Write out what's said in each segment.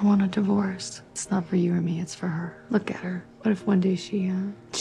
I want a divorce. It's not for you or me, it's for her. Look at her. What if one day she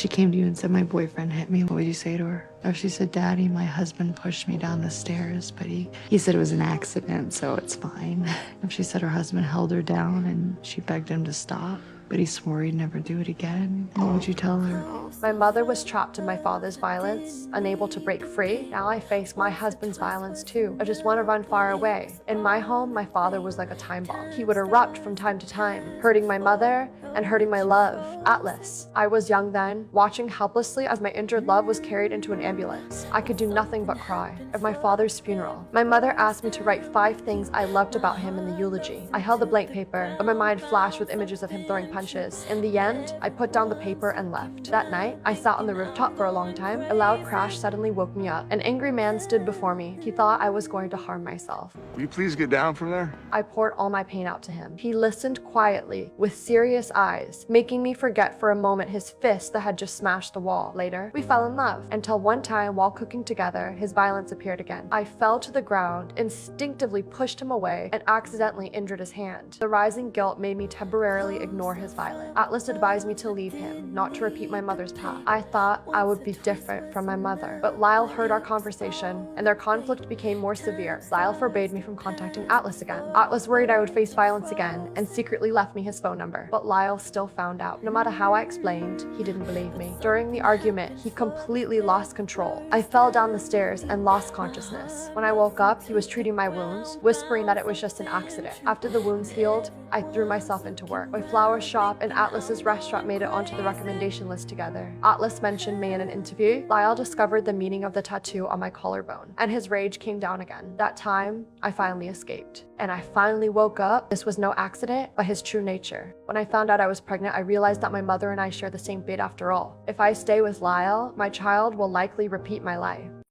came to you and said, my boyfriend hit me? What would you say to her? Or if she said, Daddy, my husband pushed me down the stairs, but he said it was an accident, so it's fine. If she said her husband held her down and she begged him to stop, but he swore he'd never do it again, what would you tell her? My mother was trapped in my father's violence, unable to break free. Now I face my husband's violence too. I just want to run far away. In my home, my father was like a time bomb. He would erupt from time to time, hurting my mother and hurting my love, Atlas. I was young then, watching helplessly as my injured love was carried into an ambulance. I could do nothing but cry. At my father's funeral, my mother asked me to write 5 things I loved about him in the eulogy. I held the blank paper, but my mind flashed with images of him throwing punches. In the end, I put down the paper and left. That night, I sat on the rooftop for a long time. A loud crash suddenly woke me up. An angry man stood before me. He thought I was going to harm myself. Will you please get down from there? I poured all my pain out to him. He listened quietly, with serious eyes, making me forget for a moment his fist that had just smashed the wall. Later, we fell in love, until one time while cooking together, his violence appeared again. I fell to the ground, instinctively pushed him away, and accidentally injured his hand. The rising guilt made me temporarily ignore his violence. Atlas advised me to leave him, not to repeat my mother's path. I thought I would be different from my mother, but Lyle heard our conversation, and their conflict became more severe. Lyle forbade me from contacting Atlas again. Atlas worried I would face violence again, and secretly left me his phone number. But Lyle still found out. No matter how I explained, he didn't believe me. During the argument, he completely lost control. I fell down the stairs and lost consciousness. When I woke up, he was treating my wounds, whispering that it was just an accident. After the wounds healed, I threw myself into work. My flower shop and Atlas's restaurant made it onto the recommendation list together. Atlas mentioned me in an interview. Lyle discovered the meaning of the tattoo on my collarbone, and his rage came down again. That time, I finally escaped. And I finally woke up. This was no accident, but his true nature. When I found out I was pregnant, I realized that my mother and I share the same fate after all. If I stay with Lyle, my child will likely repeat my life.